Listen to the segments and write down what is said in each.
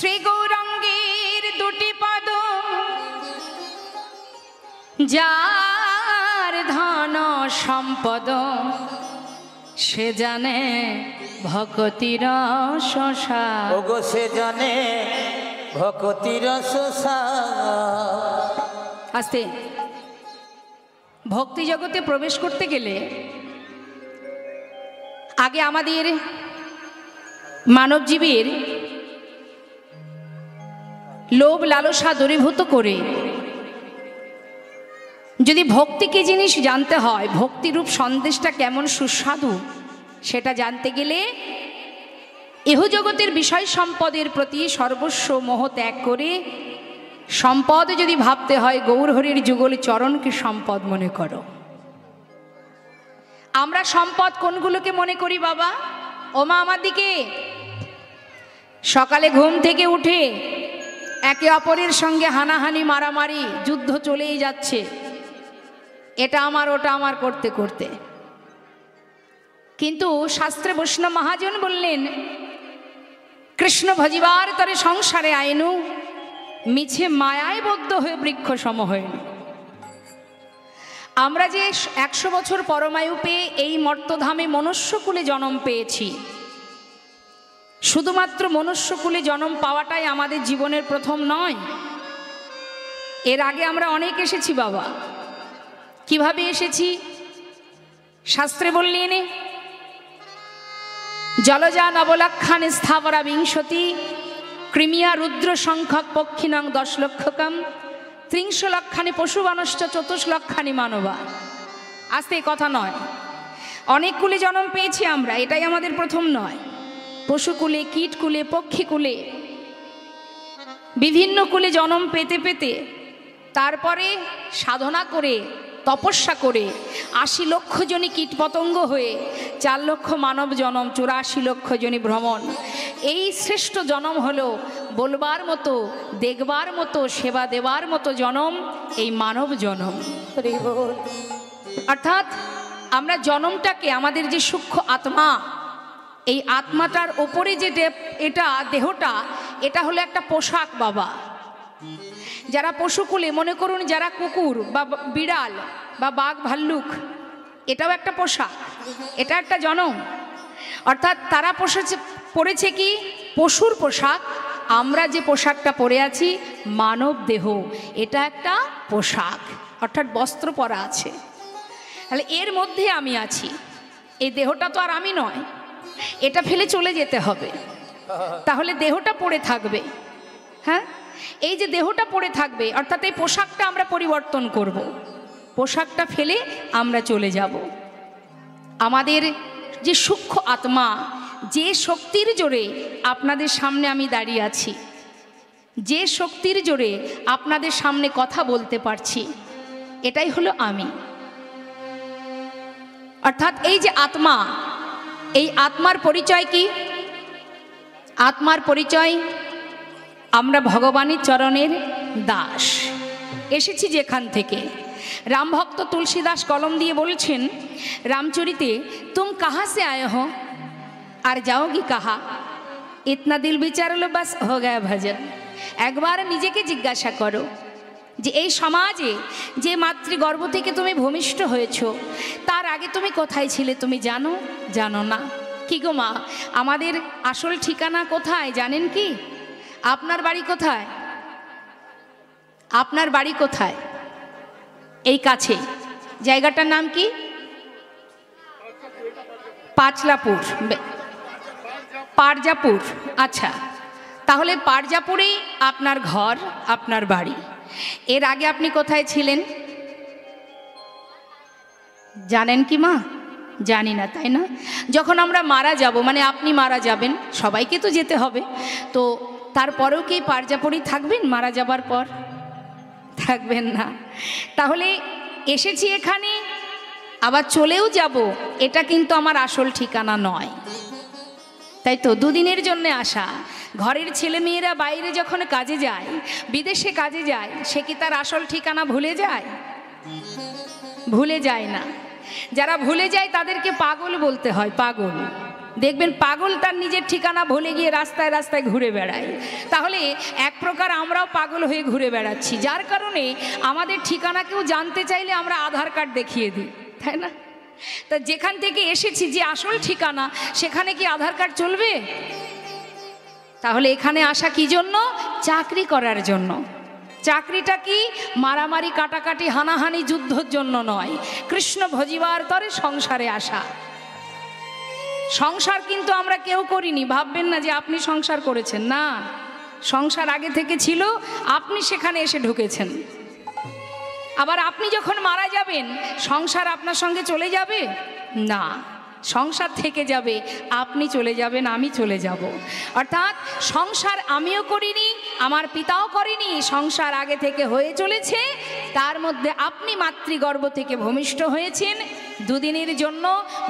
শ্রী গৌরাঙ্গের দুটি পদ যার ধন সম্পদ সে জানে ভক্তির শশা। ওগো সে জানে ভক্তির শশা। আস্তে। ভক্তি জগতে প্রবেশ করতে গেলে আগে আমাদের মানবজীবীর লোভ লালসা দূরীভূত করে যদি ভক্তি কি জিনিস জানতে হয়, ভক্তিরূপ সন্দেশটা কেমন সুস্বাদু সেটা জানতে গেলে ইহজগতের বিষয় সম্পদের প্রতি সর্বস্ব মোহ ত্যাগ করে সম্পদ যদি ভাবতে হয় গৌরহরির যুগল চরণকে সম্পদ মনে করো। আমরা সম্পদ কোনগুলোকে মনে করি বাবা? ওমা আমার দিকে। সকালে ঘুম থেকে উঠে একে অপরের সঙ্গে হানাহানি মারামারি যুদ্ধ চলেই যাচ্ছে, এটা আমার ওটা আমার করতে করতে। কিন্তু শাস্ত্রে বৈষ্ণব মহাজন বললেন কৃষ্ণ ভজিবার তরে সংসারে আইনু মিছে মায়ায় বদ্ধ হয়ে বৃক্ষ সম হইনু। আমরা যে 100 বছর পরমায়ু পেয়ে এই মর্তধামে মনুষ্যকুলে জন্ম পেয়েছি, শুধুমাত্র মনুষ্যকুলে জন্ম পাওয়াটাই আমাদের জীবনের প্রথম নয়। এর আগে আমরা অনেক এসেছি বাবা। কিভাবে এসেছি? শাস্ত্রে বললেন জলজা নবলক্ষান স্থাবরা বিংশতি কৃমিয়া রুদ্র সংখ্যক পক্ষিণং 10 লক্ষকম 30 লক্ষানি পশুবনশ্চ 24 লক্ষানি মানবা। আস্তে কথা নয়, অনেক কুলে জন্ম পেয়েছি আমরা, এটাই আমাদের প্রথম নয়। পশুকুলে, কীটকুলে, পক্ষীকুলে, বিভিন্ন কুলে জন্ম পেতে পেতে তারপরে সাধনা করে তপস্যা করে 80 লক্ষ জনই কীটপতঙ্গ হয়ে 4 লক্ষ মানব জনম, 84 লক্ষ জনই ভ্রমণ। এই শ্রেষ্ঠ জনম হলো বলবার মতো, দেখবার মতো, সেবা দেবার মতো জনম এই মানব জনম। অর্থাৎ আমরা জনমটাকে আমাদের যে সূক্ষ্ম আত্মা, এই আত্মাটার ওপরে যে এটা দেহটা, এটা হলো একটা পোশাক বাবা। যারা পশুকুলে মনে করুন, যারা কুকুর বা বিড়াল বা বাঘ ভাল্লুক, এটাও একটা পোশাক, এটা একটা জনম। অর্থাৎ তারা পরেছে কি পশুর পোশাক, আমরা যে পোশাকটা পরে আছি মানব দেহ, এটা একটা পোশাক, অর্থাৎ বস্ত্র পরা আছে। তাহলে এর মধ্যে আমি আছি, এই দেহটা তো আর আমি নয়, এটা ফেলে চলে যেতে হবে, তাহলে দেহটা পড়ে থাকবে। হ্যাঁ, এই যে দেহটা পড়ে থাকবে, অর্থাৎ এই পোশাকটা আমরা পরিবর্তন করব, পোশাকটা ফেলে আমরা চলে যাব। আমাদের যে সূক্ষ্ম আত্মা, যে শক্তির জোরে আপনাদের সামনে আমি দাঁড়িয়ে আছি, যে শক্তির জোরে আপনাদের সামনে কথা বলতে পারছি, এটাই হলো আমি। অর্থাৎ এই যে আত্মা, এই আত্মার পরিচয় কি? আত্মার পরিচয় আমরা ভগবানের চরণের দাস। এসেছি যেখান থেকে, রামভক্ত তুলসীদাস কলম দিয়ে বলছেন রামচরিতে, তুম কাহা সে আয়ে হো আর যাওগি কাহা, ইতনা দিল বিচার লো বাস হো গয়া ভজন। একবার নিজেকে জিজ্ঞাসা করো যে এই সমাজে যে মাতৃগর্ভ থেকে তুমি ভূমিষ্ঠ হয়েছ, তার আগে তুমি কোথায় ছিলে তুমি জানো? জানো না। কি গো মা, আমাদের আসল ঠিকানা কোথায় জানেন কি? আপনার বাড়ি কোথায়? আপনার বাড়ি কোথায়? এই কাছে, জায়গাটার নাম কি? পাঁচলাপুর, পারজাপুর। আচ্ছা, তাহলে পারজাপুরেই আপনার ঘর, আপনার বাড়ি। এর আগে আপনি কোথায় ছিলেন জানেন কি মা? জানি না, তাই না? যখন আমরা মারা যাব, মানে আপনি মারা যাবেন, সবাইকে তো যেতে হবে, তো তারপরেও কি পারজাপুরেই থাকবেন? মারা যাবার পর থাকবেন না। তাহলে এসেছি এখানে, আবার চলেও যাব, এটা কিন্তু আমার আসল ঠিকানা নয়, তাই তো? দুদিনের জন্য আসা। ঘরের ছেলে মেয়েরা বাইরে যখন কাজে যায়, বিদেশে কাজে যায়, সে কি তার আসল ঠিকানা ভুলে যায়? ভুলে যায় না। যারা ভুলে যায় তাদেরকে পাগল বলতে হয়, পাগল। দেখবেন পাগল তার নিজের ঠিকানা ভুলে গিয়ে রাস্তায় রাস্তায় ঘুরে বেড়ায়। তাহলে এক প্রকার আমরাও পাগল হয়ে ঘুরে বেড়াচ্ছি, যার কারণে আমাদের ঠিকানা কেউ জানতে চাইলে আমরা আধার কার্ড দেখিয়ে দিই, তাই না? তা যেখান থেকে এসেছি, যে আসল ঠিকানা, সেখানে কি আধার কার্ড চলবে? তাহলে এখানে আসা কি জন্য? চাকরি করার জন্য। চাকরিটা কি মারামারি কাটাকাটি হানাহানি যুদ্ধর জন্য নয়, কৃষ্ণ ভজিবার তরে সংসারে আসা। সংসার কিন্তু আমরা কেউ করিনি, ভাববেন না যে আপনি সংসার করেছেন, না, সংসার আগে থেকে ছিল, আপনি সেখানে এসে ঢুকেছেন। আবার আপনি যখন মারা যাবেন, সংসার আপনার সঙ্গে চলে যাবে না, সংসার থেকে যাবে, আপনি চলে যাবেন, আমি চলে যাব। অর্থাৎ সংসার আমিও করিনি, আমার পিতাও করেনি, সংসার আগে থেকে হয়ে চলেছে। তার মধ্যে আপনি মাতৃগর্ভ থেকে ভূমিষ্ঠ হয়েছেন, দুদিনের জন্য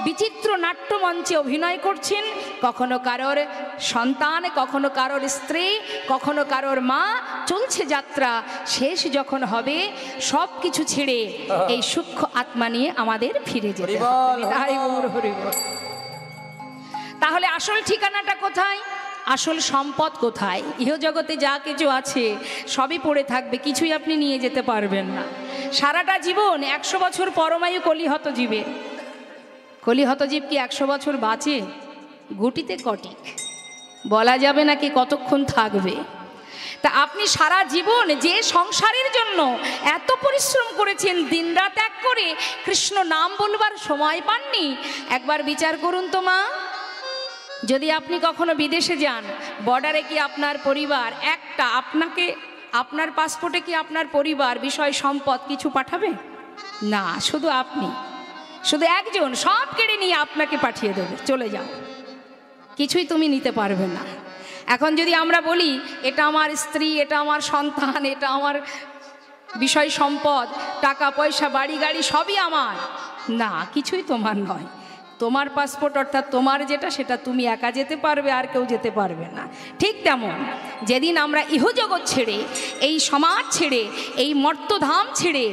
বিচিত্র নাট্যমঞ্চে অভিনয় করছেন, কখনো কারোর সন্তান, কখনো কারোর স্ত্রী, কখনো কারোর মা, চলছে যাত্রা। শেষ যখন হবে, সব কিছু ছেড়ে এই সূক্ষ্ম আত্মা নিয়ে আমাদের ফিরে যেতে হবে। তাহলে আসল ঠিকানাটা কোথায়? আসল সম্পদ কোথায়? ইহজগতে যা কিছু আছে সবই পড়ে থাকবে, কিছুই আপনি নিয়ে যেতে পারবেন না। সারাটা জীবন 100 বছর পরমায়ু কলিহত জীবে। কলিহত জীব কি 100 বছর বাঁচে? গুটিতে কটিক, বলা যাবে না কি কতক্ষণ থাকবে। তা আপনি সারা জীবন যে সংসারের জন্য এত পরিশ্রম করেছেন, দিনরাত এক করে কৃষ্ণ নাম বলবার সময় পাননি, একবার বিচার করুন তো মা। যদি আপনি কখনো বিদেশে যান, বর্ডারে কি আপনার পরিবার একটা, আপনাকে, আপনার পাসপোর্টে কি আপনার পরিবার, বিষয় সম্পদ কিছু পাঠাবে? না, শুধু আপনি, শুধু একজন, সব কেড়ে নিয়ে আপনাকে পাঠিয়ে দেবে, চলে যাও, কিছুই তুমি নিতে পারবে না। এখন যদি আমরা বলি এটা আমার স্ত্রী, এটা আমার সন্তান, এটা আমার বিষয় সম্পদ, টাকা পয়সা, বাড়ি গাড়ি সবই আমার, না, কিছুই তোমার নয়। তোমার পাসপোর্ট অর্থাৎ তোমার যেটা, সেটা তুমি একা যেতে পারবে, আর কেউ যেতে পারবে না। ঠিক তেমন যেদিন আমরা ইহজগৎ ছেড়ে, এই সমাজ ছেড়ে, এই মর্তধাম ছেড়ে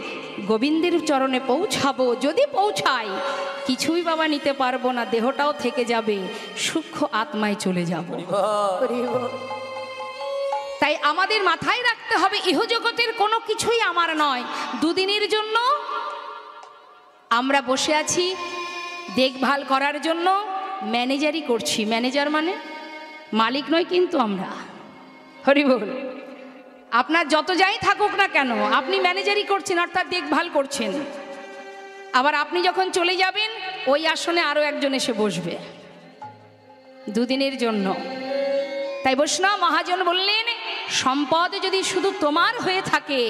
গোবিন্দের চরণে পৌঁছাবো, যদি পৌঁছাই, কিছুই বাবা নিতে পারবো না, দেহটাও থেকে যাবে, সূক্ষ্ম আত্মায় চলে যাব। তাই আমাদের মাথায় রাখতে হবে, ইহজগতের কোনো কিছুই আমার নয়। দুদিনের জন্য আমরা বসে আছি দেখভাল করার জন্য, ম্যানেজারই করছি। ম্যানেজার মানে মালিক নয় কিন্তু আমরা, হরি বল। আপনার যত যাই থাকুক না কেন, আপনি ম্যানেজারই করছেন, অর্থাৎ দেখভাল করছেন। আবার আপনি যখন চলে যাবেন, ওই আসনে আরও একজন এসে বসবে, দুদিনের জন্য। তাই বৈষ্ণব মহাজন বললেন, সম্পদ যদি শুধু তোমার হয়ে থাকে,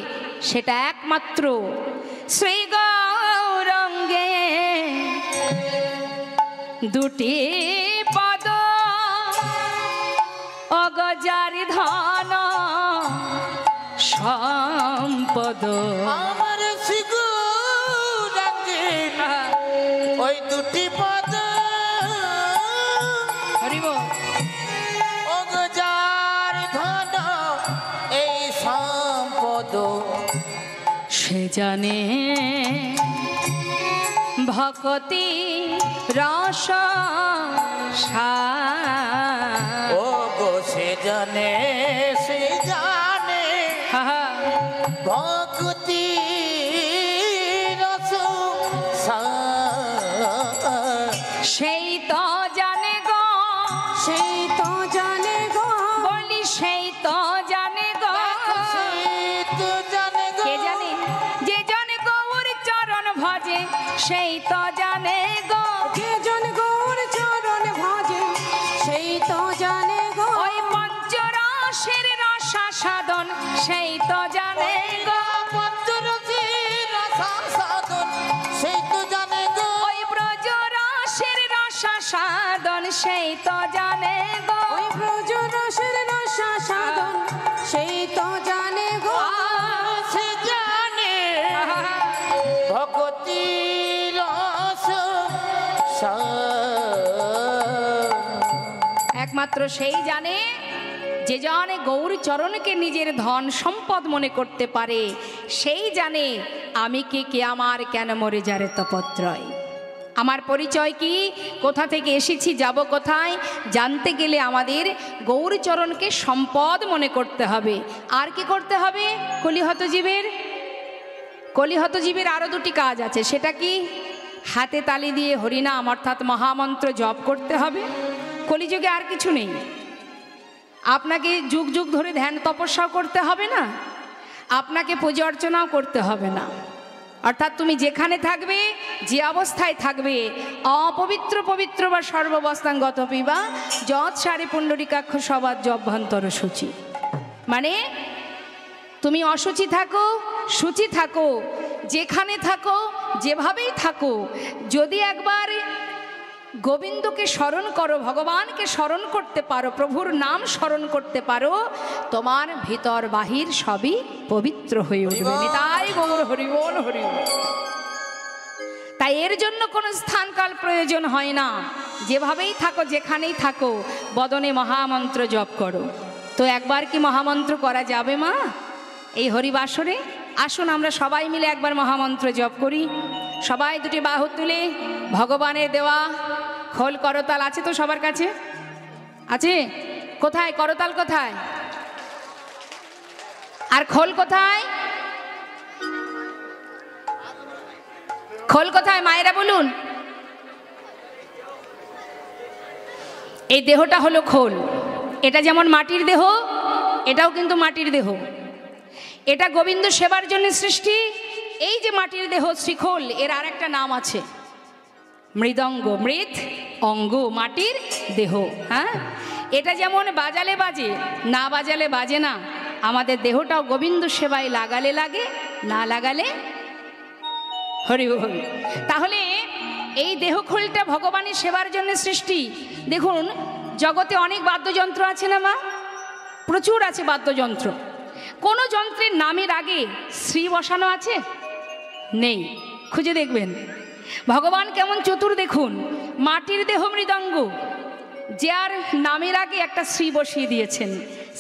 সেটা একমাত্র শ্রী গৌরাঙ্গে দুটি পদ, অগজার ধন সম্পদ। আমার শ্রী গৌরাঙ্গে ওই দুটি পদ, হরিব, অগজার ধন এই সম্পদ। সে জানে ভক্তি রস ও গো সে জানে, সে জানে ভক্তি রস সেই তো জানে গো, সেই তো জানে গো, বলি সেই তো জানে গো, সেই তো জানে গো। কে জানে? যে জন গৌর চরণ ভজে, সেই তো জানে গো। যে জন গৌর চরণ ভজে, সেই তো জানে গো। ওই পঞ্চরসের রসা সাধন, সেই তো জানে গো। পঞ্চরসের রসা সাধন, সেই তো জানে গো। ওই ব্রজরসের রসা সাধন, সেই তো জানে গো। ওই ব্রজ রসের রসা সাধন, সেই তো জানে গো। সে জানে ভক্তি রস একমাত্র সেই জানে, যে জানে গৌর চরণকে নিজের ধন সম্পদ মনে করতে পারে, সেই জানে আমি কে, কে আমার, কেন মরে যারে তপত্রয়। আমার পরিচয় কি, কোথা থেকে এসেছি, যাব কোথায়, জানতে গেলে আমাদের গৌরচরণকে সম্পদ মনে করতে হবে। আর কি করতে হবে? কলিহত জীবের আরও দুটি কাজ আছে। সেটা কি? হাতে তালি দিয়ে হরিনাম অর্থাৎ মহামন্ত্র জপ করতে হবে। কলিযুগে আর কিছু নেই। আপনাকে যুগ যুগ ধরে ধ্যান তপস্যাও করতে হবে না, আপনাকে পূজা অর্চনাও করতে হবে না। অর্থাৎ তুমি যেখানে থাকবে, যে অবস্থায় থাকবে, অপবিত্র পবিত্র বা সর্ববস্থাঙ্গত পিবা যৎ সারে পুণ্ডরিকাক্ষ সবাদ জভ্যন্তর সূচি। মানে তুমি অসুচি থাকো, সূচি থাকো, যেখানে থাকো, যেভাবেই থাকো, যদি একবার গোবিন্দকে স্মরণ করো, ভগবানকে স্মরণ করতে পারো, প্রভুর নাম স্মরণ করতে পারো, তোমার ভিতর বাহির সবই পবিত্র হয়ে উঠবে। নিতাই গৌর হরিবোল হরিবোল। তাই এর জন্য কোনো স্থানকাল প্রয়োজন হয় না। যেভাবেই থাকো, যেখানেই থাকো, বদনে মহামন্ত্র জপ করো। তো একবার কি মহামন্ত্র করা যাবে মা এই হরিবাসরে? আসুন আমরা সবাই মিলে একবার মহামন্ত্র জপ করি। সবাই দুটি বাহু তুলে ভগবানের দেওয়া খোল করতাল আছে তো সবার কাছে? আছে? কোথায় করতাল, কোথায়? আর খোল কোথায়? খোল কোথায় মায়েরা বলুন? এই দেহটা হলো খোল। এটা যেমন মাটির দেহ, এটাও কিন্তু মাটির দেহ। এটা গোবিন্দ সেবার জন্য সৃষ্টি। এই যে মাটির দেহ শ্রীখোল, এর আর একটা নাম আছে মৃদঙ্গ। মৃৎ অঙ্গ, মাটির দেহ। হ্যাঁ, এটা যেমন বাজালে বাজে, না বাজালে বাজে না। আমাদের দেহটাও গোবিন্দ সেবায় লাগালে লাগে, না লাগালে হরি হরি। তাহলে এই দেহখোলটা ভগবানের সেবার জন্য সৃষ্টি। দেখুন জগতে অনেক বাদ্যযন্ত্র আছে না মা? প্রচুর আছে বাদ্যযন্ত্র। কোনো যন্ত্রের নামের আগে শ্রী বসানো আছে? নেই। খুঁজে দেখবেন। ভগবান কেমন চতুর দেখুন। মাটির দেহ মৃদঙ্গ, যার নামের আগে একটা শ্রী বসিয়ে দিয়েছেন।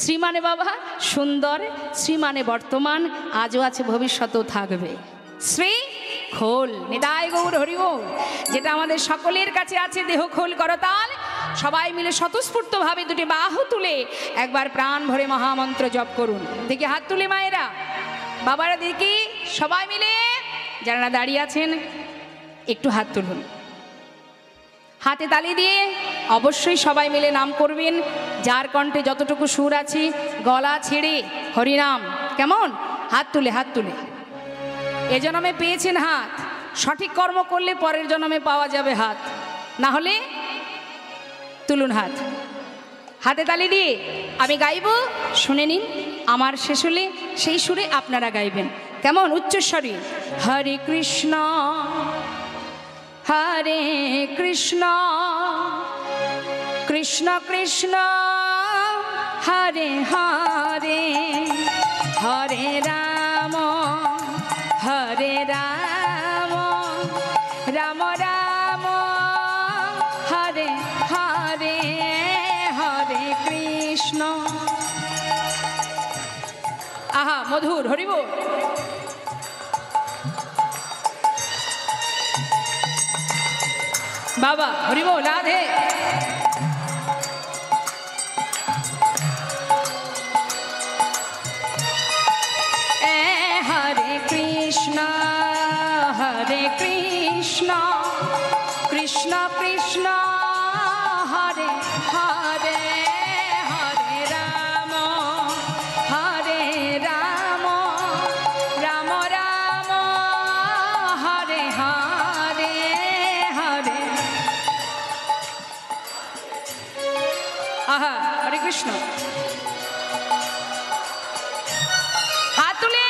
শ্রী মানে বাবা সুন্দর, শ্রী মানে বর্তমান, আজও আছে, ভবিষ্যতেও থাকবে। শ্রী খোল। নিতাই গৌর হরিবোল। যেটা আমাদের সকলের কাছে আছে, দেহ খোল করতাল। সবাই মিলে স্বতঃস্ফূর্তভাবে দুটি বাহু তুলে একবার প্রাণ ভরে মহামন্ত্র জপ করুন। দেখি হাত তুলে মায়েরা, বাবারা দেখি, সবাই মিলে যারা দাঁড়িয়ে আছেন একটু হাত তুলুন। হাতে তালি দিয়ে অবশ্যই সবাই মিলে নাম করবেন। যার কণ্ঠে যতটুকু সুর আছে, গলা ছেড়ে হরিনাম। কেমন? হাত তুলে, হাত তুলে। এ জন্মে পেয়েছেন হাত, সঠিক কর্ম করলে পরের জন্মে পাওয়া যাবে হাত, না হলে তুলুন হাত। হাতে তালি দিয়ে আমি গাইব, শুনে নিন। আমার শেষ হলে সেই সুরে আপনারা গাইবেন। কেমন? উচ্চস্বরে। হরে কৃষ্ণ হরে কৃষ্ণ কৃষ্ণ কৃষ্ণ হরে হরে, হরে রাম হরে রাম, রাম রাম হরে হরে, হরে কৃষ্ণ। আহা মধুর, হরিবোল। বাবা হরিবোল, রাধে। হরে কৃষ্ণ হরে কৃষ্ণ কৃষ্ণ কৃষ্ণ হরে হরে, হরে রাম হরে রাম, রাম রাম হরে হরে, হরে। আহা হরে কৃষ্ণ। হাত তুলে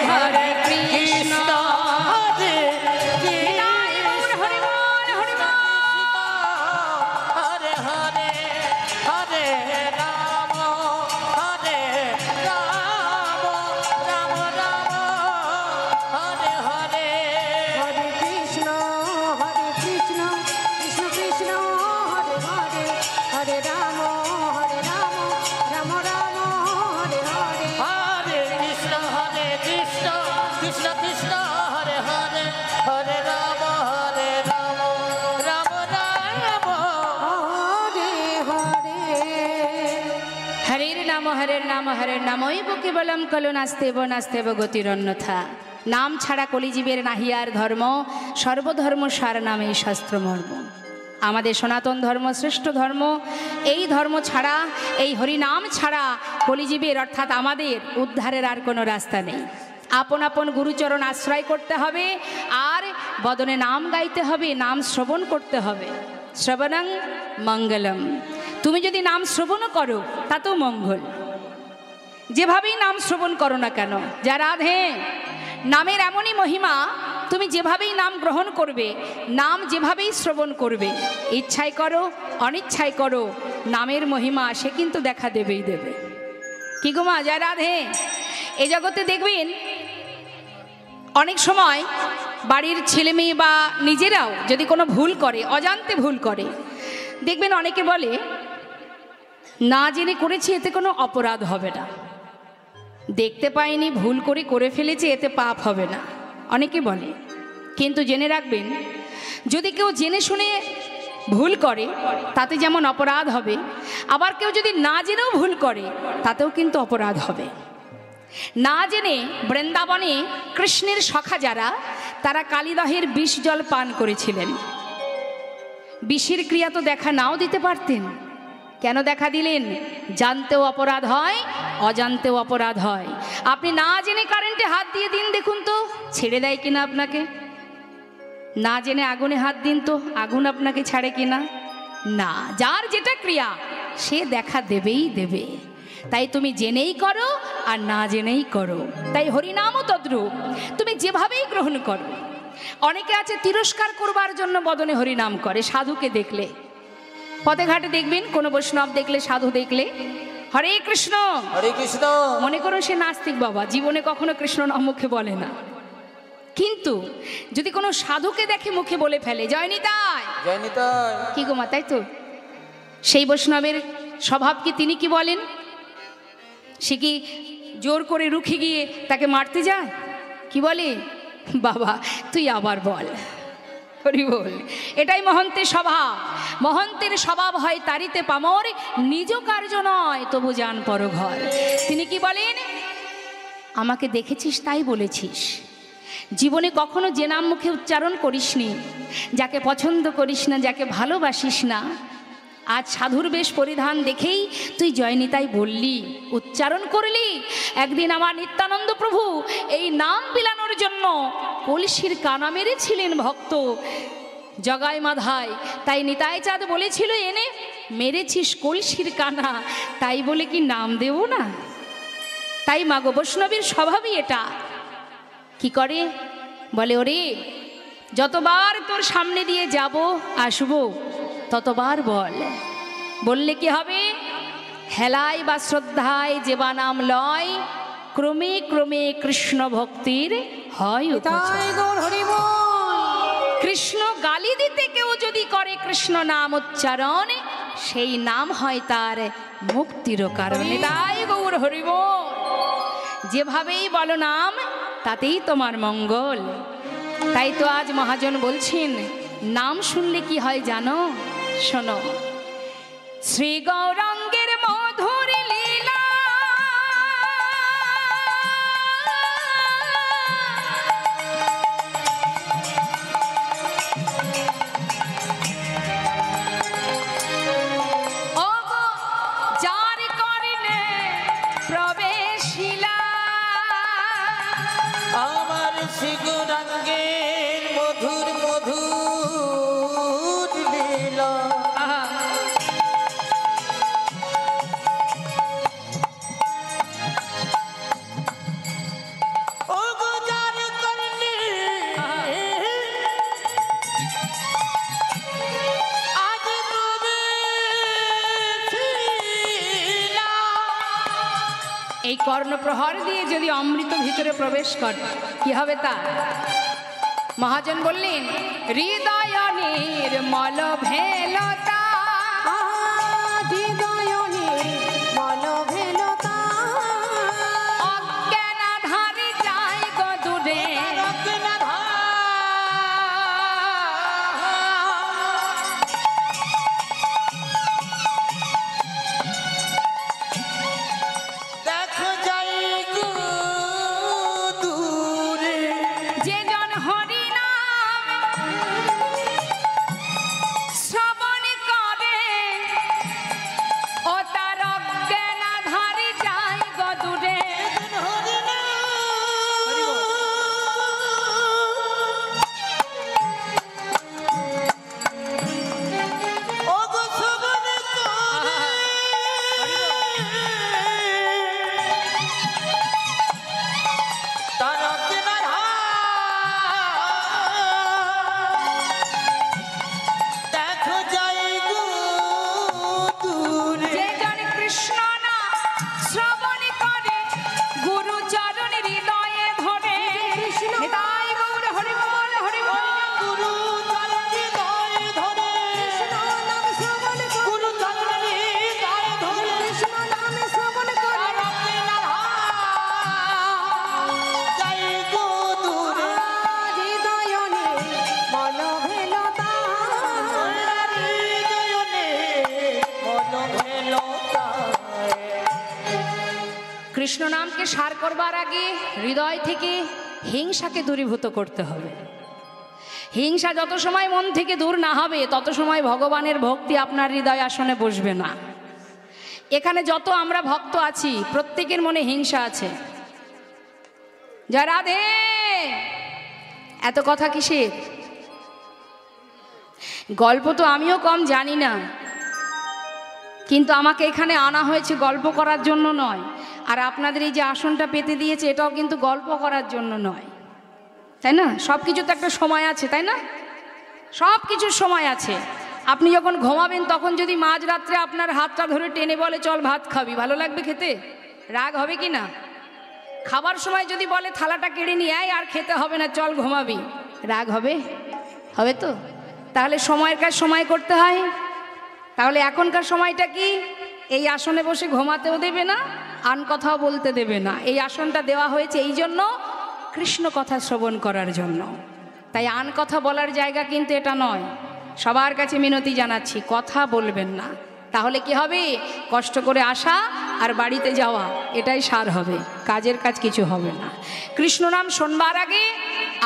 হরে কৃষ্ণ হরে হরে বল হরে বল। হরে হরে হরে রাম হরে রাম রাম রাম হরে হরে হরে কৃষ্ণ কৃষ্ণ কৃষ্ণ হরে হরে হরে রাম রাম রাম হরে হরে হরে কৃষ্ণ কৃষ্ণ কৃষ্ণ হরে হরে হরে রাম রাম রাম হরে হরে হরের নাম হরের নামই কেবলম কলো নাস্তেব নাস্তেব গতিরন্যথা। নাম ছাড়া কলিজীবের নাহিয়ার ধর্ম, সর্বধর্ম সার নামে শাস্ত্র মর্ম। আমাদের সনাতন ধর্ম শ্রেষ্ঠ ধর্ম। এই ধর্ম ছাড়া, এই হরিনাম ছাড়া কলিজীবের অর্থাৎ আমাদের উদ্ধারের আর কোনো রাস্তা নেই। আপন আপন গুরুচরণ আশ্রয় করতে হবে, আর বদনে নাম গাইতে হবে, নাম শ্রবণ করতে হবে। শ্রবণং মঙ্গলম। তুমি যদি নাম শ্রবণও করো তাতেও মঙ্গল। যেভাবেই নাম শ্রবণ করো না কেন, যা রাধে নামের এমনই মহিমা, তুমি যেভাবেই নাম গ্রহণ করবে, নাম যেভাবেই শ্রবণ করবে, ইচ্ছায় করো অনিচ্ছায় করো, নামের মহিমা সে কিন্তু দেখা দেবেই দেবে। কি গো মা, যা রাধে। এ জগতে দেখবেন অনেক সময় বাড়ির ছেলে মেয়ে বা নিজেরাও যদি কোনো ভুল করে, অজান্তে ভুল করে, দেখবেন অনেকে বলে না জেনে করেছি এতে কোনো অপরাধ হবে না, দেখতে পাইনি ভুল করে ফেলেছি এতে পাপ হবে না, অনেকে বলে। কিন্তু জেনে রাখবেন, যদি কেউ জেনে শুনে ভুল করে তাতে যেমন অপরাধ হবে, আবার কেউ যদি না জেনেও ভুল করে তাতেও কিন্তু অপরাধ হবে। না জেনে বৃন্দাবনে কৃষ্ণের সখা যারা, তারা কালিদহের বিষ জল পান করেছিলেন। বিষের ক্রিয়া তো দেখা নাও দিতে পারতেন, কেন দেখা দিলেন? জানতেও অপরাধ হয়, অজান্তেও অপরাধ হয়। আপনি না জেনে কারেন্টে হাত দিয়ে দিন, দেখুন তো ছেড়ে দেয় কিনা আপনাকে। না জেনে আগুনে হাত দিন তো আগুন আপনাকে ছাড়ে কিনা। না, যার যেটা ক্রিয়া সে দেখা দেবেই দেবে। তাই তুমি জেনেই করো আর না জেনেই করো। তাই হরিনামও তদ্রূপ, তুমি যেভাবেই গ্রহণ করো। অনেকে আছে তিরস্কার করবার জন্য বদনে হরিনাম করে। সাধুকে দেখলে, পথে ঘাটে দেখবেন কোনো বৈষ্ণব দেখলে, সাধু দেখলে হরে কৃষ্ণ হরে কৃষ্ণ মনে করো সে নাস্তিক বাবা, জীবনে কখনো কৃষ্ণ নাম মুখে বলে না। কিন্তু যদি কোনো সাধুকে দেখে মুখে বলে ফেলে জয় নিতাই, জয় নিতাই, কি গো মা, তাই তো সেই বৈষ্ণবের স্বভাব কি? তিনি কি বলেন? সে কি জোর করে রুখে গিয়ে তাকে মারতে যায়? কি বলে, বাবা তুই আবার বল, হরি বল। এটাই মহন্তের স্বভাব। মহন্তের স্বভাব হয় তারিতে পামর, নিজ কার্য নয় তবু যান পরঘর। তিনি কি বলেন? আমাকে দেখেছিস তাই বলেছিস, জীবনে কখনো যে নাম মুখে উচ্চারণ করিসনি, যাকে পছন্দ করিস না, যাকে ভালোবাসিস না, আজ সাধুর বেশ পরিধান দেখেই তুই জয়নিতাই বললি, উচ্চারণ করলি। একদিন আমার নিত্যানন্দ প্রভু এই নাম বিলানোর জন্য কলসির কানা মেরেছিলেন ভক্ত জগাই মাধায়। তাই নিতাই চাঁদ বলেছিল, এনে মেরেছিস কলসির কানা, তাই বলে কি নাম দেব না? তাই মাগো বৈষ্ণবীর স্বভাবই এটা। কি করে বলে, ওরে যতবার তোর সামনে দিয়ে যাব আসবো ততবার বল। বললে কি হবে? হেলায় বা শ্রদ্ধায় যেবা নাম লয়, ক্রমে ক্রমে কৃষ্ণ ভক্তির হয় উপচয়। তাই গৌর হরি বল। কৃষ্ণ গালি দিতে কেউ যদি করে কৃষ্ণ নাম উচ্চারণ, সেই নাম হয় তার মুক্তির কারণে। তাই গৌর হরি বল। যেভাবেই বলো নাম তাতেই তোমার মঙ্গল। তাই তো আজ মহাজন বলছেন, নাম শুনলে কি হয় জানো? শোনো, শ্রী গৌরাঙ্গের মধুর লীলা, ও গো যার করিলে প্রবেশিলা, আমার শিগুরাঙ্গের মধুর মধুর লীলা। এই কর্ণপ্রহর দিয়ে যদি অমৃত ভিতরে প্রবেশ করে কি হবে তা? মহাজন বললেন হৃদয় নির্মল ভেলতা, হৃদয় নির্মল ভেলতা, অজ্ঞানাধারী যায় গো দূরে। দেখো যাই গো দূরে, যে জন হরি নাম শ্রবণ করে ও তার অজ্ঞানাধারী যায় গো দূরে। ও গো শ্রবণ করে, তার অজ্ঞানায় দেখো যাই গো দূরে। যে জন কৃষ্ণ নাম শ্রবণ করে গুরু চরণ হৃদয়ে ধরে। নিতাই গৌর হরি বল হরি বল। গুরু চরণে দয় ধরে, কৃষ্ণ নাম শ্রবণ করে, গুরু চরণে দয় ধরে, কৃষ্ণ নাম শ্রবণ করে, তার অজ্ঞানায় যাই গো দূরে। হৃদয় নির্মল ভেলতা, কৃষ্ণ নামকে সার করবার আগে হৃদয় থেকে হিংসাকে দূরীভূত করতে হবে। হিংসা যত সময় মন থেকে দূর না হবে তত সময় ভগবানের ভক্তি আপনার হৃদয় আসনে বসবে না। এখানে যত আমরা ভক্ত আছি প্রত্যেকের মনে হিংসা আছে। জয় রাধে। এত কথা কিসের? গল্প তো আমিও কম জানি না, কিন্তু আমাকে এখানে আনা হয়েছে গল্প করার জন্য নয়। আর আপনাদের এই যে আসনটা পেতে দিয়েছে এটাও কিন্তু গল্প করার জন্য নয়, তাই না? সব কিছু তো একটা সময় আছে, তাই না? সব কিছুর সময় আছে। আপনি যখন ঘুমাবেন তখন যদি মাঝরাত্রে আপনার হাতটা ধরে টেনে বলে চল ভাত খাবি, ভালো লাগবে খেতে? রাগ হবে কি না? খাবার সময় যদি বলে থালাটা কেড়ে নিয়ে আয় আর খেতে হবে না চল ঘুমাবি, রাগ হবে? হবে তো। তাহলে সময়ের কাজ সময় করতে হয়। তাহলে এখনকার সময়টা কি? এই আসনে বসে ঘুমাতেও দেবে না, আন কথাও বলতে দেবে না। এই আসনটা দেওয়া হয়েছে এই জন্য কৃষ্ণ কথা শ্রবণ করার জন্য। তাই আন কথা বলার জায়গা কিন্তু এটা নয়। সবার কাছে মিনতি জানাচ্ছি, কথা বলবেন না। তাহলে কি হবে? কষ্ট করে আসা আর বাড়িতে যাওয়া এটাই সার হবে, কাজের কাজ কিছু হবে না। কৃষ্ণ নাম শোনবার আগে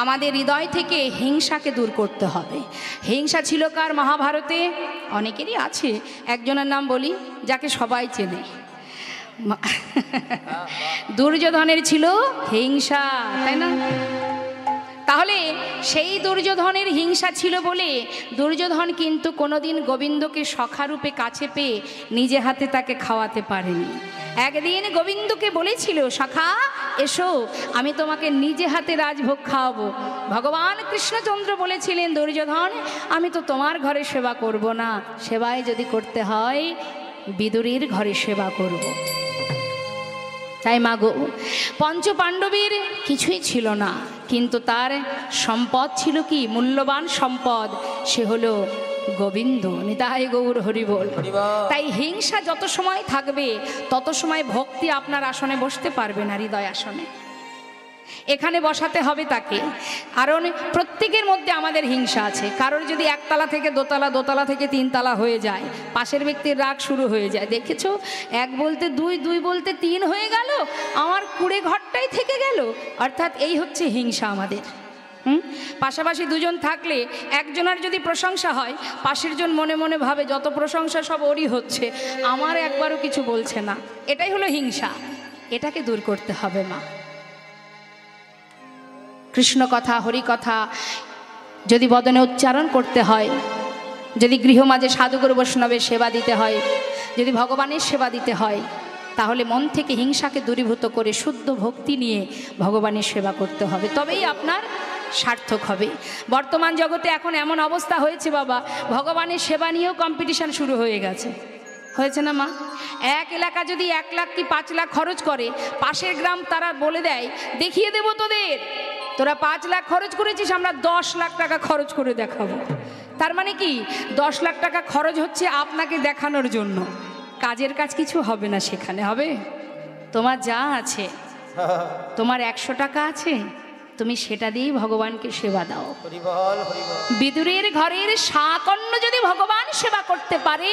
আমাদের হৃদয় থেকে হিংসাকে দূর করতে হবে। হিংসা ছিল কার মহাভারতে? অনেকেরই আছে। একজনের নাম বলি যাকে সবাই চেনে, দুর্যোধনের ছিল হিংসা, তাই না? তাহলে সেই দুর্যোধনের হিংসা ছিল বলে দুর্যোধন কিন্তু কোনোদিন গোবিন্দকে সখারূপে কাছে পেয়ে নিজে হাতে তাকে খাওয়াতে পারেনি। একদিন গোবিন্দকে বলেছিল, সখা এসো আমি তোমাকে নিজে হাতে রাজভোগ খাওয়াবো। ভগবান কৃষ্ণচন্দ্র বলেছিলেন, দুর্যোধন আমি তো তোমার ঘরে সেবা করব না, সেবায় যদি করতে হয় বিদুরীর ঘরে সেবা করব। তাই মাগো, পঞ্চপাণ্ডবের কিছুই ছিল না, কিন্তু তার সম্পদ ছিল কি? মূল্যবান সম্পদ, সে হলো গোবিন্দ। নিতাই গৌর হরি বল। তাই হিংসা যত সময় থাকবে তত সময় ভক্তি আপনার আসনে বসতে পারবে না, হৃদয় আসনে। এখানে বসাতে হবে তাকে। কারণ প্রত্যেকের মধ্যে আমাদের হিংসা আছে। কারোর যদি একতলা থেকে দোতলা, দোতলা থেকে তিনতলা হয়ে যায়, পাশের ব্যক্তির রাগ শুরু হয়ে যায়। দেখেছো, এক বলতে দুই, দুই বলতে তিন হয়ে গেল, আমার কুড়ে ঘরটাই থেকে গেল। অর্থাৎ এই হচ্ছে হিংসা আমাদের। পাশাপাশি দুজন থাকলে একজনের যদি প্রশংসা হয়, পাশের জন মনে মনে ভাবে যত প্রশংসা সব ওরই হচ্ছে, আমার একবারও কিছু বলছে না। এটাই হলো হিংসা। এটাকে দূর করতে হবে মা। কৃষ্ণ কথা, হরি কথা যদি বদনে উচ্চারণ করতে হয়, যদি গৃহমাঝে সাধুগুরু বৈষ্ণবের সেবা দিতে হয়, যদি ভগবানের সেবা দিতে হয়, তাহলে মন থেকে হিংসাকে দূরীভূত করে শুদ্ধ ভক্তি নিয়ে ভগবানের সেবা করতে হবে, তবেই আপনার সার্থক হবে। বর্তমান জগতে এখন এমন অবস্থা হয়েছে বাবা, ভগবানের সেবা নিয়েও কম্পিটিশন শুরু হয়ে গেছে। হয়েছে না মা? এক এলাকা যদি 1 লাখ কি 5 লাখ খরচ করে, পাশের গ্রাম তারা বলে দেয় দেখিয়ে দেবো তোদের, তোরা 5 লাখ খরচ করেছিস, আমরা 10 লাখ টাকা খরচ করে দেখাবো। তার মানে কি 10 লাখ টাকা খরচ হচ্ছে আপনাকে দেখানোর জন্য, কাজের কাজ কিছু হবে না সেখানে। হবে? তোমার যা আছে, তোমার 100 টাকা আছে, তুমি সেটা দিয়েই ভগবানকে সেবা দাও। বিদুরের ঘরের শাকন্য যদি ভগবান সেবা করতে পারে,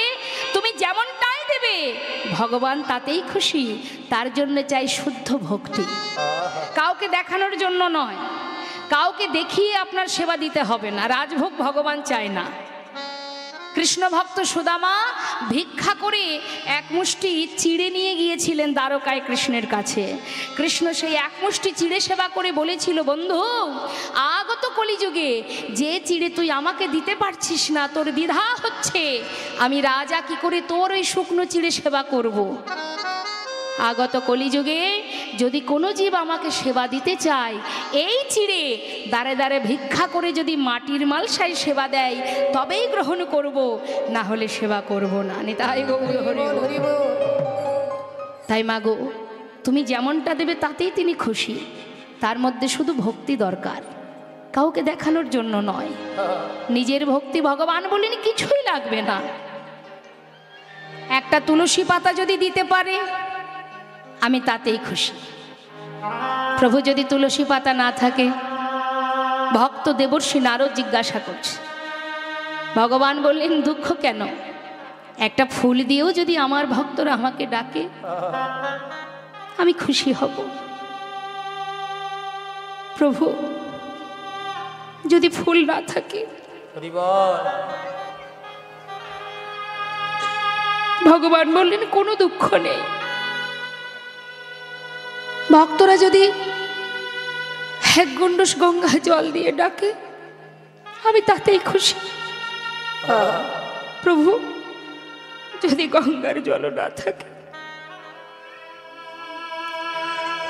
তুমি যেমনটাই দেবে ভগবান তাতেই খুশি। তার জন্য চাই শুদ্ধ ভক্তি, কাউকে দেখানোর জন্য নয়, কাউকে দেখিয়ে আপনার সেবা দিতে হবে না। রাজভোগ ভগবান চায় না। কৃষ্ণ ভক্ত সুদামা ভিক্ষা করে 1 মুষ্টি চিড়ে নিয়ে গিয়েছিলেন দ্বারকায় কৃষ্ণের কাছে। কৃষ্ণ সেই 1 মুষ্টি চিড়ে সেবা করে বলেছিল, বন্ধু আগত কলিযুগে যে চিড়ে তুই আমাকে দিতে পারছিস না, তোর দ্বিধা হচ্ছে, আমি রাজা কি করে তোর ওই শুকনো চিড়ে সেবা করব। আগত কলিযুগে যদি কোনো জীব আমাকে সেবা দিতে চায়, এই চিড়ে দাঁড়ে দাঁড়ে ভিক্ষা করে যদি মাটির মালসায় সেবা দেয় তবেই গ্রহণ করব, না হলে সেবা করব না। নিতাই গৌর হরি বল। তাই মাগো, তুমি যেমনটা দেবে তাতেই তিনি খুশি। তার মধ্যে শুধু ভক্তি দরকার, কাউকে দেখানোর জন্য নয়। নিজের ভক্তি ভগবান বলেন কিছুই লাগবে না। একটা তুলসী পাতা যদি দিতে পারে আমি তাতেই খুশি। প্রভু যদি তুলসী পাতা না থাকে, ভক্ত দেবর্ষী নারদ জিজ্ঞাসা করছে, ভগবান বললেন দুঃখ কেন? একটা ফুল দিয়েও যদি আমার ভক্তরা আমাকে ডাকে আমি খুশি হব। প্রভু যদি ফুল না থাকে, ভগবান বললেন কোনো দুঃখ নেই। ভক্তরা যদি 1 গুণ্ডুস গঙ্গা জল দিয়ে ডাকে আমি তাতেই খুশি। প্রভু যদি গঙ্গার জল না থাকে,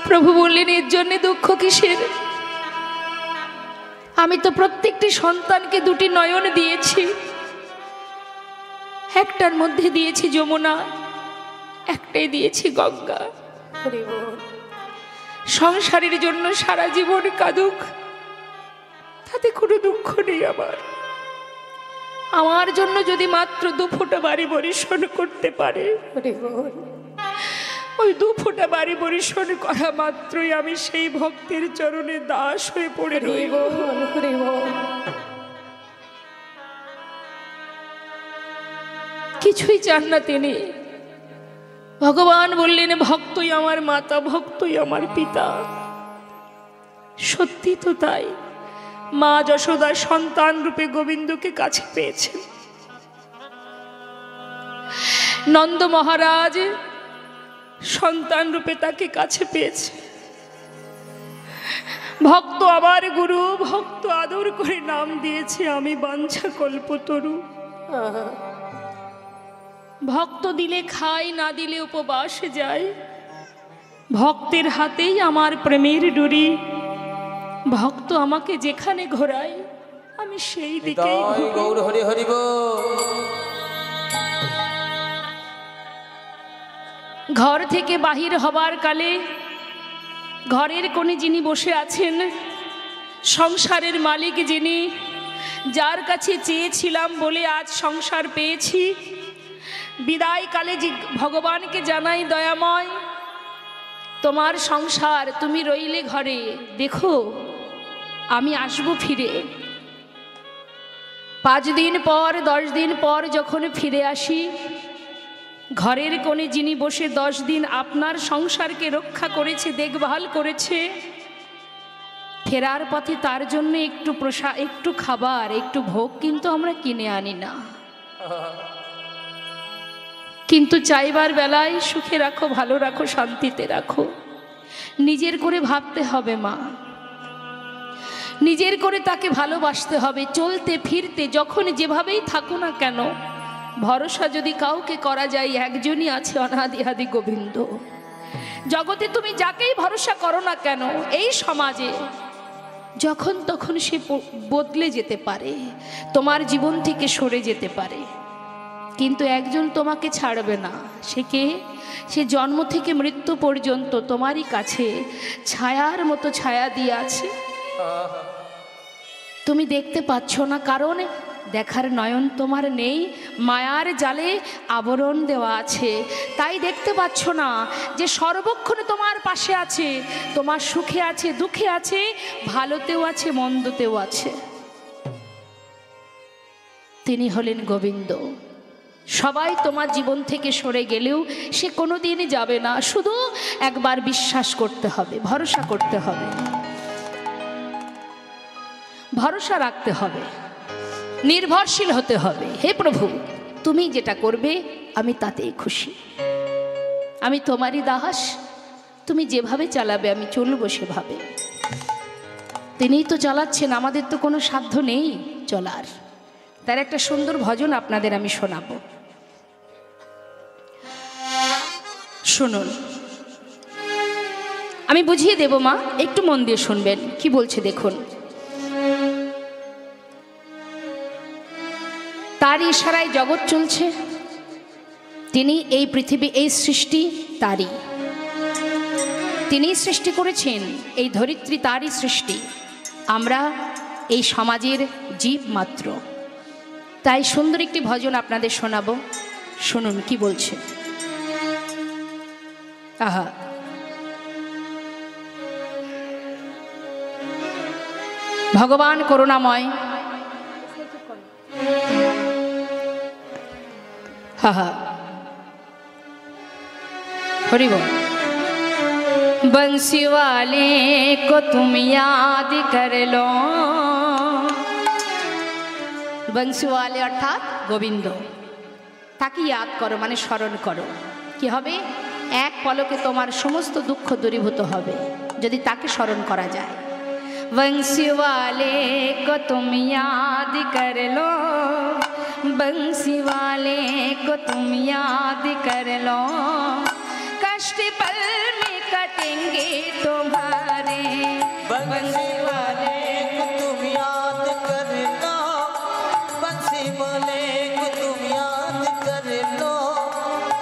প্রভু বললেন এর জন্য দুঃখ কিসের? আমি তো প্রত্যেকটি সন্তানকে 2টি নয়ন দিয়েছি, একটার মধ্যে দিয়েছি যমুনা, একটাই দিয়েছি গঙ্গা। সংসারের জন্য সারা জীবন কাঁদুক, তাতে কোনো দুঃখ নেই আমার। আমার জন্য যদি মাত্র 2 ফোঁটা বাড়ি বরিশন করতে পারে, ওই 2 ফোঁটা বাড়ি বরিশন করা মাত্রই আমি সেই ভক্তের চরণে দাস হয়ে পড়ে রইব। কিছুই চান না তিনি। ভগবান বললেন ভক্তই আমার মাতা, ভক্তই আমার পিতা। সত্যি তো তাই। মা যশোদা সন্তান রূপে গোবিন্দকে কাছে পেয়েছেন, নন্দ মহারাজ সন্তান রূপে তাকে কাছে পেয়েছে। ভক্ত আমার গুরু, ভক্ত আদর করে নাম দিয়েছে আমি বাঞ্ছা কল্পতরু। ভক্ত দিলে খায়, না দিলে উপবাস যায়। ভক্তের হাতেই আমার প্রেমের ডুরি। ভক্ত আমাকে যেখানে ঘোরায় আমি সেই দিকেই গৌর হরি হরি বল। ঘর থেকে বাহির হবার কালে ঘরের কোণে যিনি বসে আছেন, সংসারের মালিক যিনি, যার কাছে চেয়েছিলাম বলে আজ সংসার পেয়েছি, বিদায় কালে ভগবানকে জানাই দয়াময়, তোমার সংসার তুমি রইলে ঘরে, দেখো আমি আসব ফিরে। 5 দিন পর 10 দিন পর যখন ফিরে আসি, ঘরের কোণে যিনি বসে 10 দিন আপনার সংসারকে রক্ষা করেছে, দেখভাল করেছে, ফেরার পথে তার জন্য একটু একটু খাবার, একটু ভোগ কিন্তু আমরা কিনে আনি না। কিন্তু চাইবার বেলায় সুখে রাখো, ভালো রাখো, শান্তিতে রাখো। নিজের করে ভাবতে হবে মা, নিজের করে তাকে ভালোবাসতে হবে। চলতে ফিরতে যখন যেভাবেই থাকো না কেন, ভরসা যদি কাউকে করা যায় একজনই আছে, অনাদি আদি গোবিন্দ। জগতে তুমি যাকেই ভরসা করো না কেন, এই সমাজে যখন তখন সে বদলে যেতে পারে, তোমার জীবন থেকে সরে যেতে পারে। কিন্তু একজন তোমাকে ছাড়বে না। সে কে? সে জন্ম থেকে মৃত্যু পর্যন্ত তোমারই কাছে ছায়ার মতো ছায়া দিয়ে আছে। তুমি দেখতে পাচ্ছ না, কারণ দেখার নয়ন তোমার নেই, মায়ার জালে আবরণ দেওয়া আছে। তাই দেখতে পাচ্ছ না যে সর্বক্ষণে তোমার পাশে আছে, তোমার সুখে আছে, দুঃখে আছে, ভালোতেও আছে, মন্দতেও আছে। তিনি হলেন গোবিন্দ। সবাই তোমার জীবন থেকে সরে গেলেও সে কোনোদিনই যাবে না। শুধু একবার বিশ্বাস করতে হবে, ভরসা করতে হবে, ভরসা রাখতে হবে, নির্ভরশীল হতে হবে। হে প্রভু, তুমি যেটা করবে আমি তাতেই খুশি। আমি তোমারই দাস, তুমি যেভাবে চালাবে আমি চলবো সেভাবে। তিনিই তো চালাচ্ছেন, আমাদের তো কোনো সাধ্য নেই চলার। তার একটা সুন্দর ভজন আপনাদের আমি শোনাবো, শুনুন। আমি বুঝিয়ে দেব মা, একটু মন দিয়ে শুনবেন কি বলছে দেখুন। তার ইশারায় জগৎ চলছে, তিনি এই পৃথিবী, এই সৃষ্টি তারই। তিনিই সৃষ্টি করেছেন এই ধরিত্রী, তারই সৃষ্টি। আমরা এই সমাজের জীব মাত্র। তাই সুন্দর একটি ভজন আপনাদের শোনাবো, শুনুন কি বলছে। আহা, ভগবান করুণাময়। হা हरि बोल। बंसी वाले को तुम याद कर लो। बंसी वाले अर्थात गोविंद, ताके याद करो माने स्मरण करो। कि हबे एक पलके तुम्हार समस्त दुख दूरीभूत हबे यदि ताके स्मरण करा जाए। बंसी वाले को तुम याद कर लो, बंसी वाले को तुम याद कर लो, कष्ट पल में कटेंगे तुम्हारे। बंसी वाले को तुम याद कर लो, बंसी वाले को तुम याद कर लो,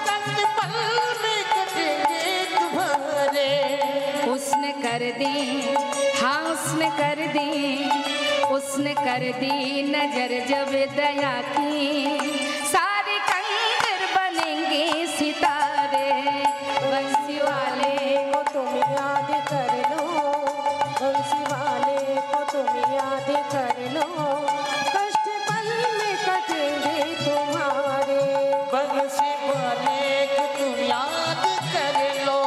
कष्ट पल में कटेंगे तुम्हारे। उसने कर दी, हाँ उसने कर दी, उसने कर दी नजर जब दया की, सारे कंकर बनेंगे सितारे। बंसी वाले को तुम याद कर लो, बंसी वाले को तुम याद कर लो, कष्ट पल में कटेंगे तुम्हारे। बंसी वाले को तुम याद कर लो।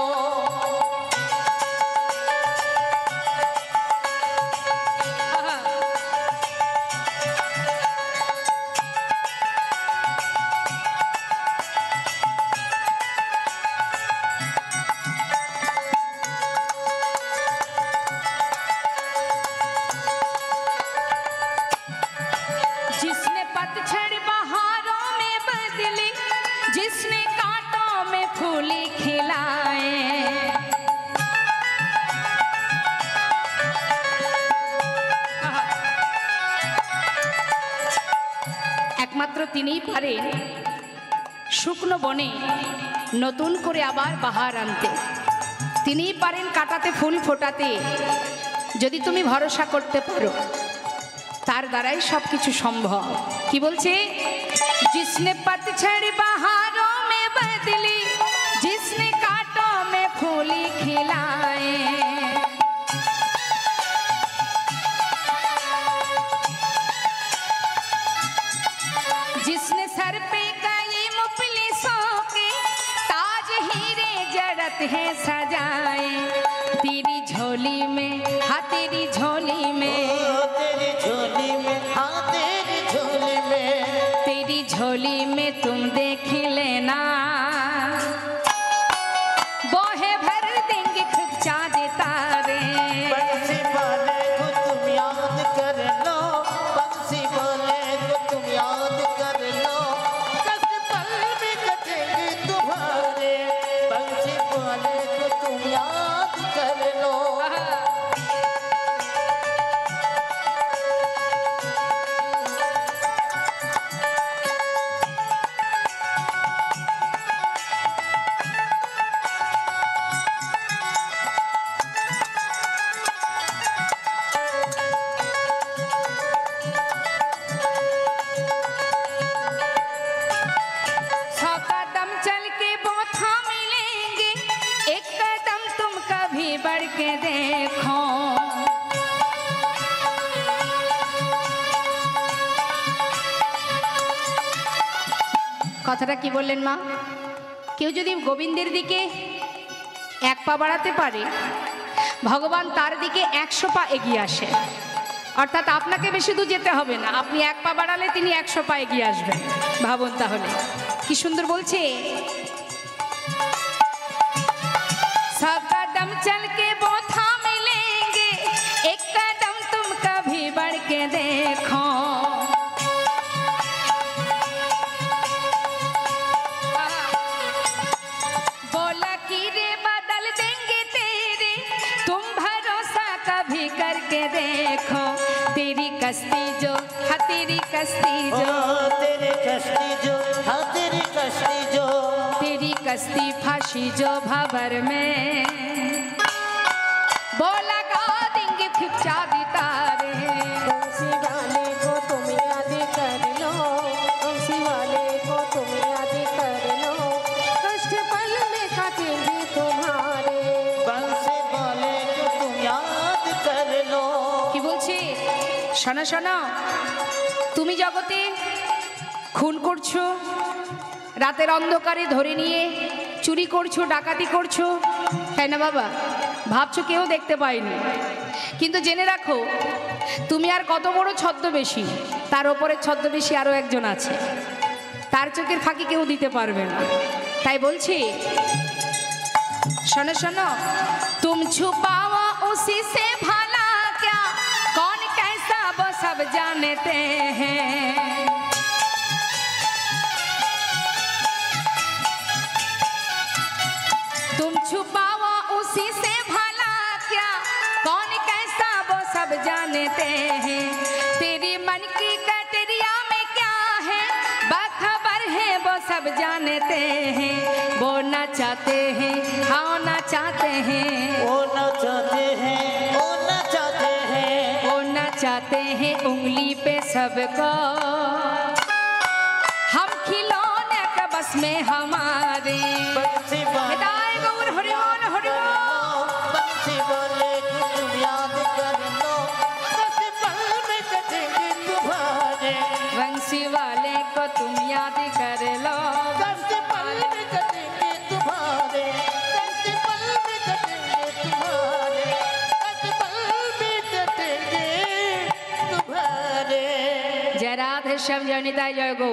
जिसने पतझड़ बहारों में बदले, जिसने कांटों में फूल खिलाए, একমাত্র তিনিই পারেন শুকনো বনে নতুন করে আবার বাহার আনতে। তিনিই পারেন কাটাতে ফুল ফোটাতে। যদি তুমি ভরসা করতে পারো তার দ্বারাই সবকিছু সম্ভব। কি বলছে? जिसने पतझड़ बहारों में बदली, जिसने कांटों में फूल खिलाए, जिसने सर पे कई मुफलिसों के ताज हीरे जड़त है सजाए। तेरी झोली में, हाँ तेरी झोली में, तेरी झोली में, हाँ तेरी झोली में, तेरी झोली में तुम देख लेना, बोहे भर देंगे खूब चाँद तारे। बंसी वाले को तुम याद कर लो, बंसी वाले को तुम याद कर लो, कष्ट पल में कटेंगे तुम्हारे। बंसी वाले को तुम याद কথাটা কি বললেন মা? কেউ যদি গোবিন্দের দিকে এক পা বাড়াতে পারে, ভগবান তার দিকে 100 পা এগিয়ে আসে। অর্থাৎ আপনাকে বেশি দূর যেতে হবে না, আপনি এক পা বাড়ালে তিনি 100 পা এগিয়ে আসবেন। ভাবুন তাহলে কি সুন্দর বলছে, सब कदम चल के वो थाम लेंगे, एक कदम तुम कभी बढ़ के देखो। बोला कि रे बदल देंगे तेरे, तुम भरोसा कभी करके देखो। तेरी कश्ती जो हाँ तेरी कश्ती जो, तेरी कश्ती जो हाँ तेरी कश्ती जो, तेरी कश्ती फांसी जो भंवर में, वो लगा देंगे खिंचा दी तारे। बंसी वाले को तुम याद कर लो, बंसी वाले को तुम याद कर लो, कष्ट पल में काटेंगे तुम्हारे। बंसी वाले को तुम याद कर लो। কি বলছি শোনো শোনো, তুমি জগতে খুন করছো, রাতের অন্ধকারে ধরে নিয়ে চুরি করছো, ডাকাতি করছো, তাই না বাবা? ভাবছো কেউ দেখতে পায়নি, কিন্তু জেনে রাখো তুমি আর কত বড় ছদ্মবেশী, তার ওপরে ছদ্মবেশী আরও একজন আছে, তার চোখের ফাঁকি কেউ দিতে পারবে না। তাই বলছি শোনো শোনো, तुम छुपाओ उसी से भला क्या, कौन कैसा वो सब जानते हैं। तुम छुपाओ उसी से भला क्या, कौन कैसा वो सब जानते हैं। तेरी मन की कटरिया में क्या है, बाखबर है वो सब जानते हैं। वो ना चाहते हैं हाँ ना चाहते हैं, वो न चाहते हैं वो न चाहते हैं, वो ना चाहते हैं उंगली पे सबको, हम खिलौने का बस में हमारे। बंसी वाले हिदाय गौर हरि बोल हरि बोल। बंसी वाले को तुम याद कर लो, कष्ट पल में कटेंगे तुम्हारे। बंसी वाले को तुम याद कर लो, कष्ट पल में कटेंगे तुम्हारे, कष्ट पल में कटेंगे तुम्हारे, कष्ट पल में कटेंगे तुम्हारे। जय राधे श्याम जय निताय जय गौ।